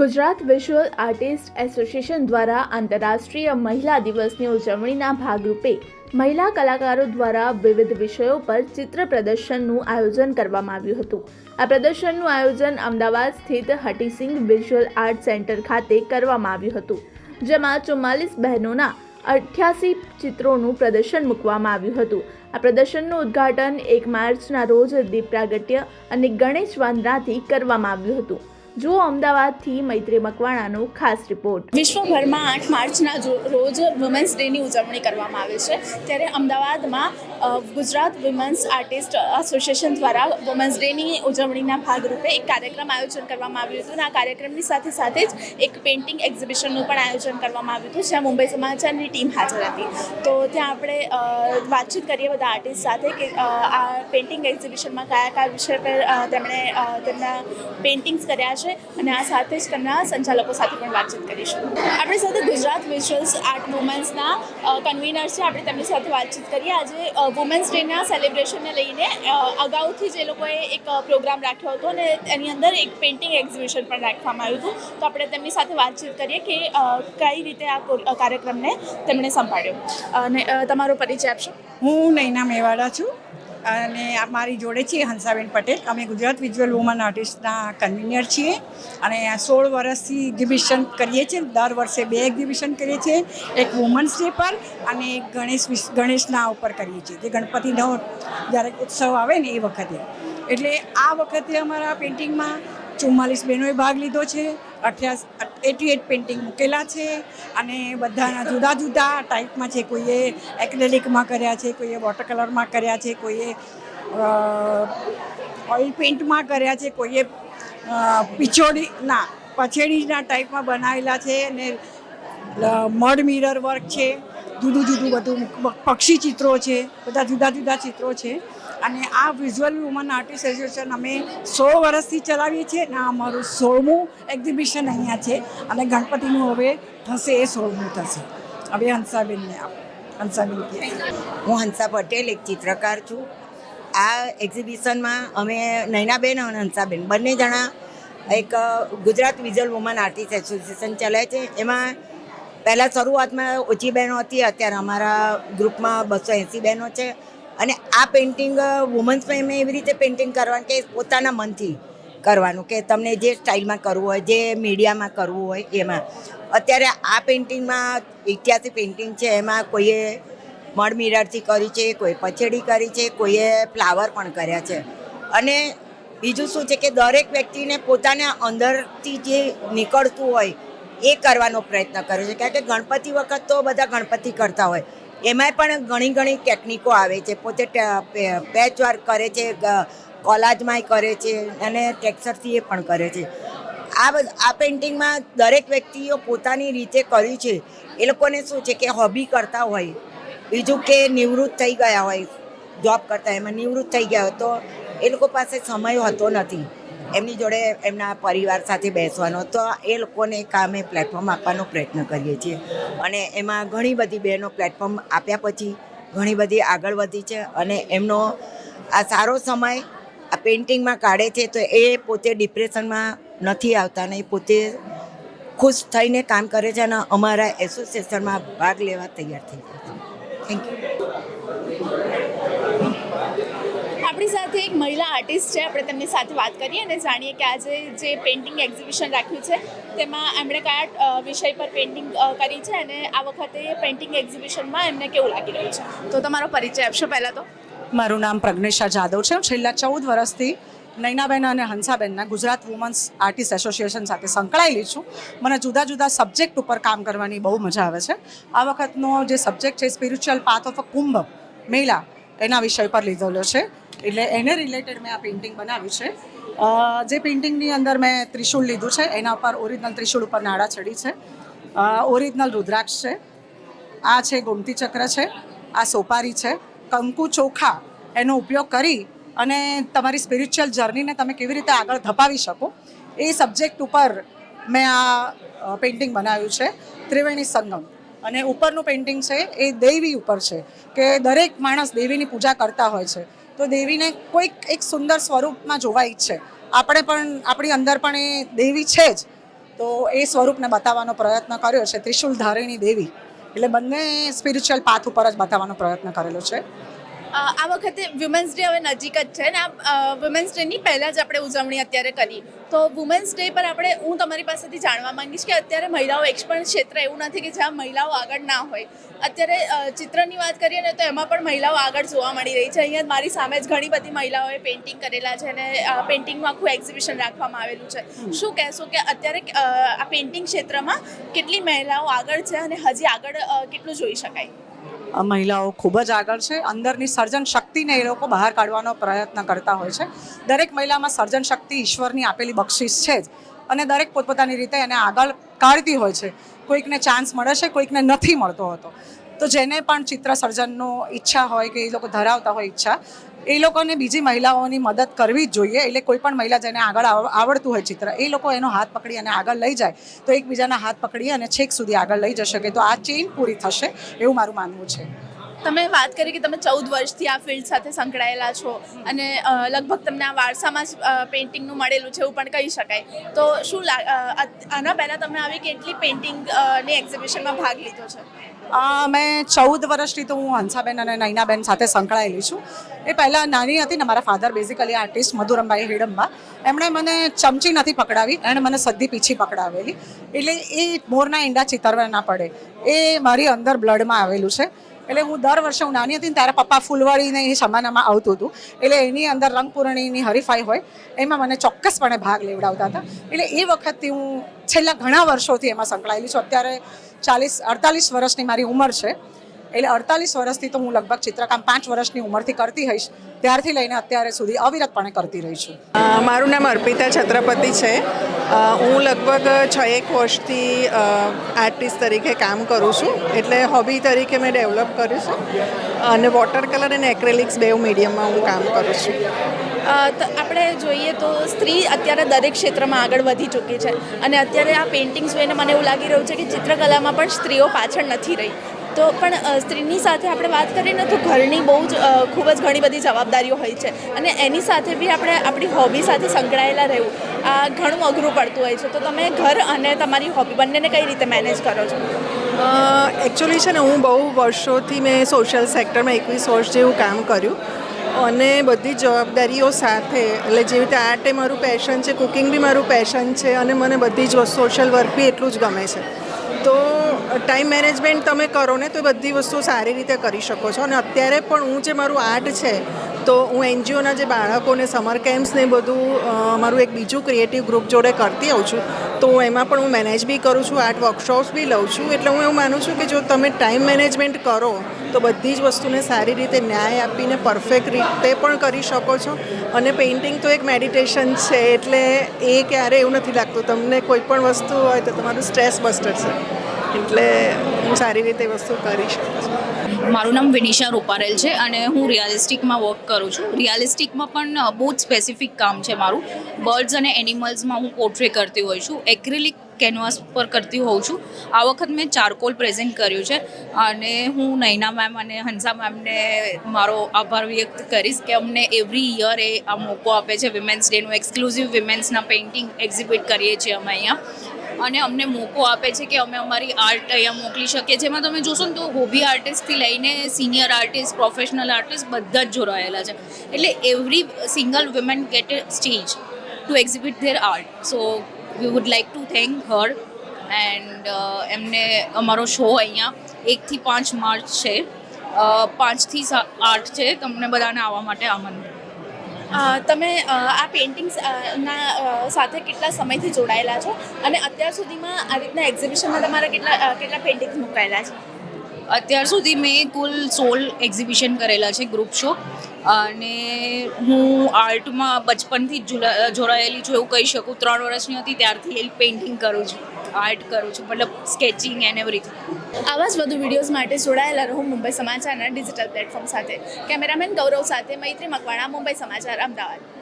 Gujarat visual artist association દ્વારા આંતરરાષ્ટ્રીય મહિલા દિવસની ઉજવણીના ભાગરૂપે મહિલા કલાકારો દ્વારા વિવિધ વિષયો પર ચિત્ર પ્રદર્શનનું આયોજન કરવામાં આવ્યું હતું. આ પ્રદર્શનનું આયોજન અમદાવાદ સ્થિત હટીસિંગ વિઝ્યુઅલ આર્ટ સેન્ટર ખાતે કરવામાં આવ્યું હતું, જેમાં 44 બહેનોના 88 ચિત્રોનું પ્રદર્શન મૂકવામાં આવ્યું હતું. આ પ્રદર્શનનું ઉદ્ઘાટન 1 માર્ચના રોજ દીપ પ્રાગટ્ય અને ગણેશ વંદનાથી કરવામાં આવ્યું હતું. જો અમદાવાદથી મૈત્રી મકવાણાનો ખાસ રિપોર્ટ. વિશ્વભરમાં 8 માર્ચના રોજ વુમેન્સ ડેની ઉજવણી કરવામાં આવે છે, ત્યારે અમદાવાદમાં ગુજરાત વિમેન્સ આર્ટિસ્ટ એસોસિએશન દ્વારા વુમેન્સ ડેની ઉજવણીના ભાગરૂપે એક કાર્યક્રમ આયોજન કરવામાં આવ્યું હતું. અને આ કાર્યક્રમની સાથે જ એક પેઇન્ટિંગ એક્ઝિબિશનનું પણ આયોજન કરવામાં આવ્યું હતું, જ્યાં મુંબઈ સમાચારની ટીમ હાજર હતી. તો ત્યાં આપણે વાતચીત કરીએ બધા આર્ટિસ્ટ સાથે કે આ પેઇન્ટિંગ એક્ઝિબિશનમાં કયા વિષય પર તેમણે તેમના પેઇન્ટિંગ્સ કર્યા છે, અને આ સાથે જ તેમના સંચાલકો સાથે પણ વાતચીત કરીશું. આપણી સાથે ગુજરાત વિઝ્યુઅલ્સ આર્ટ મુવમેન્ટ્સના કન્વીનર છે, આપણે તેમની સાથે વાતચીત કરીએ. આજે વુમેન્સ ડેના સેલિબ્રેશનને લઈને અગાઉથી જ એ લોકોએ એક પ્રોગ્રામ રાખ્યો હતો અને એની અંદર એક પેઇન્ટિંગ એક્ઝિબિશન પણ રાખવામાં આવ્યું હતું. તો આપણે તેમની સાથે વાતચીત કરીએ કે કઈ રીતે આ કાર્યક્રમને તેમણે સંભાળ્યો. અને તમારો પરિચય આપશો? હું નૈના મેવાડા છું અને મારી જોડે છે હંસાબેન પટેલ. અમે ગુજરાત વિઝ્યુઅલ વુમન આર્ટિસ્ટના કન્વીનર છીએ અને 16 વર્ષથી એક્ઝિબિશન કરીએ છીએ. દર વર્ષે 2 એક્ઝિબિશન કરીએ છીએ, એક વુમન્સ ડે પર અને એક ગણેશના ઉપર કરીએ છીએ, જે ગણપતિનો જ્યારે ઉત્સવ આવે ને એ વખતે. એટલે આ વખતે અમારા પેઇન્ટિંગમાં 44 બહેનોએ ભાગ લીધો છે. 88 પેઇન્ટિંગ મૂકેલા છે અને બધાના જુદા જુદા ટાઈપમાં છે. કોઈએ એક્રેલિકમાં કર્યા છે, કોઈએ વોટર કલરમાં કર્યા છે, કોઈએ ઓઇલ પેઇન્ટમાં કર્યા છે, કોઈએ પછેડીના ટાઈપમાં બનાવેલા છે અને મડ મિરર વર્ક છે. જુદું જુદું બધું પક્ષી ચિત્રો છે, બધા જુદા જુદા ચિત્રો છે. અને આ વિઝ્યુઅલ વુમન આર્ટિસ્ટ એસોસિએશન અમે 16 વર્ષથી ચલાવીએ છીએ અને અમારું 16મું એક્ઝિબિશન અહીંયા છે અને ગણપતિનું હવે થશે એ 16મું થશે. હવે હંસાબેન કહે. હું હંસા પટેલ, એક ચિત્રકાર છું. આ એક્ઝિબિશનમાં અમે નૈનાબેન અને હંસાબેન બંને જણા એક Gujarat visual woman artist association ચલાવે છે. એમાં પહેલાં શરૂઆતમાં ઓછી બહેનો હતી, અત્યારે અમારા ગ્રુપમાં 280 બહેનો છે. અને આ પેઇન્ટિંગ વુમન્સમાં એમ એવી રીતે પેઇન્ટિંગ કરવાનું કે પોતાના મનથી કરવાનું, કે તમને જે સ્ટાઇલમાં કરવું હોય, જે મીડિયામાં કરવું હોય એમાં. અત્યારે આ પેઇન્ટિંગમાં 88 પેઇન્ટિંગ છે. એમાં કોઈએ મડ મિરરથી કરી છે, કોઈ પછેડી કરી છે, કોઈએ ફ્લાવર પણ કર્યા છે. અને બીજું શું છે કે દરેક વ્યક્તિને પોતાના અંદરથી જે નીકળતું હોય એ કરવાનો પ્રયત્ન કરે છે. કારણ કે ગણપતિ વખત તો બધા ગણપતિ કરતા હોય, એમાંય પણ ઘણી ટેકનિકો આવે છે. પોતે પેચ વર્ક કરે છે, કોલાજમાંય કરે છે અને ટેક્સચરથી એ પણ કરે છે. આ પેઇન્ટિંગમાં દરેક વ્યક્તિઓ પોતાની રીતે કર્યું છે. એ લોકોને શું છે કે હોબી કરતા હોય, બીજું કે નિવૃત્ત થઈ ગયા હોય, જોબ કરતા એમાં નિવૃત્ત થઈ ગયા હોય, તો એ લોકો પાસે સમય હોતો નથી એમની જોડે એમના પરિવાર સાથે બેસવાનો. તો એ લોકોને કામે પ્લેટફોર્મ આપવાનો પ્રયત્ન કરીએ છીએ. અને એમાં ઘણી બધી બહેનો પ્લેટફોર્મ આપ્યા પછી ઘણી બધી આગળ વધી છે અને એમનો આ સારો સમય આ પેઇન્ટિંગમાં કાઢે છે. તો એ પોતે ડિપ્રેશનમાં નથી આવતા ને એ પોતે ખુશ થઈને કામ કરે છે અને અમારા એસોસિએશનમાં ભાગ લેવા તૈયાર થઈ જાય છે. Thank you. આપણી સાથે એક મહિલા આર્ટિસ્ટ છે, આપણે તેમની સાથે વાત કરીએ અને જાણીએ કે આજે જે પેઇન્ટિંગ એક્ઝિબિશન રાખ્યું છે તેમાં એમણે કયા વિષય પર પેઇન્ટિંગ કરી છે અને આ વખતે પેઇન્ટિંગ એક્ઝિબિશનમાં એમને કેવું લાગી રહ્યું છે. તો તમારો પરિચય આપશો પહેલાં તો? મારું નામ પ્રજ્ઞેશા જાદવ છે. હું છેલ્લા 14 વર્ષથી નૈનાબેન અને હંસાબેનના ગુજરાત વુમન્સ આર્ટિસ્ટ એસોસિએશન સાથે સંકળાયેલી છું. મને જુદા જુદા સબ્જેક્ટ ઉપર કામ કરવાની બહુ મજા આવે છે. આ વખતનો જે સબ્જેક્ટ છે spiritual path of a Kumbh મેલા, એના વિષય પર લીધેલો છે. એટલે એને રિલેટેડ મેં આ પેઇન્ટિંગ બનાવ્યું છે. જે પેઇન્ટિંગની અંદર મેં ત્રિશૂળ લીધું છે, એના ઉપર ઓરિજિનલ ત્રિશૂળ ઉપર નાળા ચડી છે, ઓરિજિનલ રુદ્રાક્ષ છે, આ છે ગોમતી ચક્ર છે, આ સોપારી છે, કંકુ ચોખા એનો ઉપયોગ કરી અને તમારી સ્પિરિચ્યુઅલ જર્નીને તમે કેવી રીતે આગળ ધપાવી શકો એ સબ્જેક્ટ ઉપર મેં આ પેઇન્ટિંગ બનાવ્યું છે. ત્રિવેણી સંગમ અને ઉપરનું પેઇન્ટિંગ છે એ દેવી ઉપર છે કે દરેક માણસ દેવીની પૂજા કરતા હોય છે, તો દેવીને કોઈક એક સુંદર સ્વરૂપમાં જોવા ઈચ્છે. આપણે પણ આપણી અંદર પણ એ દેવી છે જ, તો એ સ્વરૂપને બતાવવાનો પ્રયત્ન કર્યો છે. ત્રિશુલ ધારિણી દેવી એટલે બંને સ્પિરિચ્યુઅલ પાથ ઉપર જ બતાવવાનો પ્રયત્ન કરેલો છે. આ વખતે વુમેન્સ ડે હવે નજીક જ છે ને આ વુમેન્સ ડેની પહેલાં જ આપણે ઉજવણી અત્યારે કરી તો વુમેન્સ ડે પર હું તમારી પાસેથી જાણવા માંગીશ કે અત્યારે મહિલાઓ એક પણ ક્ષેત્ર એવું નથી કે જ્યાં મહિલાઓ આગળ ના હોય. અત્યારે ચિત્રની વાત કરીએ ને તો એમાં પણ મહિલાઓ આગળ જોવા મળી રહી છે. અહીંયા મારી સામે જ ઘણી બધી મહિલાઓએ પેઇન્ટિંગ કરેલા છે અને પેઇન્ટિંગનું આખું એક્ઝિબિશન રાખવામાં આવેલું છે. શું કહેશો કે અત્યારે આ પેઇન્ટિંગ ક્ષેત્રમાં કેટલી મહિલાઓ આગળ છે અને હજી આગળ કેટલું જોઈ શકાય? મહિલાઓ ખૂબ જ આગળ છે. અંદરની સર્જન શક્તિને એ લોકો બહાર કાઢવાનો પ્રયત્ન કરતા હોય છે. દરેક મહિલામાં સર્જન શક્તિ ઈશ્વરની આપેલી બક્ષિસ છે જ અને દરેક પોતપોતાની રીતે એને આગળ કાઢતી હોય છે. કોઈકને ચાન્સ મળે છે, કોઈકને નથી મળતો હોતો. તો જેને પણ ચિત્ર સર્જનનો ઈચ્છા હોય કે એ લોકો ધરાવતા હોય ઈચ્છા, એ લોકોને બીજી મહિલાઓની મદદ કરવી જ જોઈએ. એટલે કોઈ પણ મહિલા જેને આગળ આવડતું હોય ચિત્ર, એ લોકો એનો હાથ પકડી અને આગળ લઈ જાય તો એકબીજાના હાથ પકડી અને છેક સુધી આગળ લઈ જશે તો આ ચેઇન પૂરી થશે એવું મારું માનવું છે. તમે વાત કરી કે તમે 14 વર્ષથી આ ફિલ્ડ સાથે સંકળાયેલા છો અને લગભગ તમને આ વારસામાં જ પેઇન્ટિંગનું મળેલું છે એવું પણ કહી શકાય. તો શું આના પહેલાં તમે આવી કેટલી પેઇન્ટિંગની એક્ઝિબિશનમાં ભાગ લીધો છે? મેં 14 વર્ષથી તો હું હંસાબેન અને નૈનાબેન સાથે સંકળાયેલી છું. એ પહેલાં નાની હતી ને મારા ફાધર બેઝિકલી આર્ટિસ્ટ મધુરમભાઈ હિડમ્બા, એમણે મને ચમચી નથી પકડાવી, એણે મને સદ્દી પીછી પકડાવેલી. એટલે એ મોરના ઈંડા ચિતરવા ના પડે એ મારી અંદર બ્લડમાં આવેલું છે. એટલે હું દર વર્ષે હું નાની હતી ને ત્યારે પપ્પા ફૂલવાડીને એ જમાનામાં આવતું હતું. એટલે એની અંદર રંગપૂર્ણિની હરીફાઈ હોય એમાં મને ચોક્કસપણે ભાગ લેવડાવતા હતા. એટલે એ વખતથી હું છેલ્લા ઘણા વર્ષોથી એમાં સંકળાયેલી છું. અત્યારે 48 વર્ષની મારી ઉંમર છે. એટલે 48 વર્ષથી તો હું લગભગ ચિત્રકામ 5 વર્ષની ઉંમરથી કરતી હઈશ ત્યારથી લઈને અત્યારે સુધી અવિરતપણે કરતી રહી છું. મારું નામ અર્પિતા છત્રપતિ છે. હું લગભગ 6-1 વર્ષથી આર્ટિસ્ટ તરીકે કામ કરું છું. એટલે હોબી તરીકે મેં ડેવલપ કર્યું છે અને વોટર કલર અને એક્રેલિક્સ બેઉ મીડિયમમાં હું કામ કરું છું. આપણે જોઈએ તો સ્ત્રી અત્યારે દરેક ક્ષેત્રમાં આગળ વધી ચૂકી છે અને અત્યારે આ પેઇન્ટિંગ્સ જોઈને મને એવું લાગી રહ્યું છે કે ચિત્રકલામાં પણ સ્ત્રીઓ પાછળ નથી રહી. તો પણ સ્ત્રીની સાથે આપણે વાત કરીએ ને તો ઘરની બહુ જ ખૂબ જ ઘણી બધી જવાબદારીઓ હોય છે અને એની સાથે બી આપણે આપણી હોબી સાથે સંકળાયેલા રહેવું આ ઘણું અઘરું પડતું હોય છે. તો તમે ઘર અને તમારી હોબી બંનેને કઈ રીતે મેનેજ કરો છો? એકચ્યુઅલી છે ને હું બહુ વર્ષોથી મેં સોશિયલ સેક્ટરમાં 21 વર્ષ જેવું કામ કર્યું અને બધી જવાબદારીઓ સાથે એટલે જેવી રીતે આર્ટ એ મારું પેશન છે, કુકિંગ બી મારું પેશન છે અને મને બધી જ સોશિયલ વર્ક બી એટલું જ ગમે છે. તો ટાઈમ મેનેજમેન્ટ તમે કરો ને તો બધી વસ્તુઓ સારી રીતે કરી શકો છો. અને અત્યારે પણ હું જે મારું આર્ટ છે તો હું એનજીઓના જે બાળકોને સમર કેમ્પ્સ ને બધું મારું એક બીજું ક્રિએટિવ ગ્રુપ જોડે કરતી આવું છું. તો એમાં પણ હું મેનેજ બી કરું છું, આર્ટ વર્કશોપ્સ બી લઉં છું. એટલે હું એવું માનું છું કે જો તમે ટાઈમ મેનેજમેન્ટ કરો તો બધી જ વસ્તુને સારી રીતે ન્યાય આપીને પરફેક્ટ રીતે પણ કરી શકો છો. અને પેઇન્ટિંગ તો એક મેડિટેશન છે એટલે એ ક્યારે એવું નથી લાગતું તમને કોઈ પણ વસ્તુ હોય તો તમારું સ્ટ્રેસ બસ્ટર છે. એટલે હું સારી રીતે વસ્તુ કરી શકું છું. મારું નામ વિનિશા રૂપારેલ છે અને હું રિયાલિસ્ટિકમાં વર્ક કરું છું. રિયાલિસ્ટિકમાં પણ બહુ જ સ્પેસિફિક કામ છે મારું. બર્ડ્સ અને એનિમલ્સમાં હું પોર્ટ્રે કરતી હોઉં છું. એક્રિલિક કેનવાસ પર કરતી હોઉં છું. આ વખત મેં ચારકોલ પ્રેઝન્ટ કર્યું છે અને હું નૈના મેમ અને હંસા મેમને મારો આભાર વ્યક્ત કરીશ કે અમને એવરી યર એ આ મોકો આપે છે. વિમેન્સ ડેનું એક્સક્લુઝિવ વિમેન્સના પેઇન્ટિંગ એક્ઝિબિટ કરીએ છીએ અમે અહીંયા અને અમને મોકો આપે છે કે અમે અમારી આર્ટ અહીંયા મોકલી શકીએ. જેમાં તમે જોશો ને તો હોબી આર્ટિસ્ટથી લઈને સિનિયર આર્ટિસ્ટ, પ્રોફેશનલ આર્ટિસ્ટ બધા જ જોડાયેલા છે. એટલે every single women get a stage to exhibit their art. So we would like to thank her and એમને અમારો શો અહીંયા 1 થી 5 માર્ચ છે, 5 થી 8 છે. તમને બધાને આવવા માટે આમંત્રણ. તમે આ પેઇન્ટિંગ્સ ના સાથે કેટલા સમયથી જોડાયેલા છો અને અત્યાર સુધીમાં આ રીતના એક્ઝિબિશનમાં તમારા કેટલા પેઇન્ટિંગ્સ મુકાયેલા છે? અત્યાર સુધી મેં કુલ 16 એક્ઝિબિશન કરેલા છે, ગ્રુપ શો. અને હું આર્ટમાં બચપનથી જ જોડાયેલી છું એવું કહી શકું. 3 વર્ષની હતી ત્યારથી પેઇન્ટિંગ કરું છું, આર્ટ કરું છું, મતલબ સ્કેચિંગ એન્ડ એવરીથિંગ. આવા જ વધુ વિડીયોઝ માટે જોડાયેલા રહો મુંબઈ સમાચારના ડિજિટલ પ્લેટફોર્મ સાથે. કેમેરામેન ગૌરવ સાથે મૈત્રી મકવાણા, મુંબઈ સમાચાર, અમદાવાદ.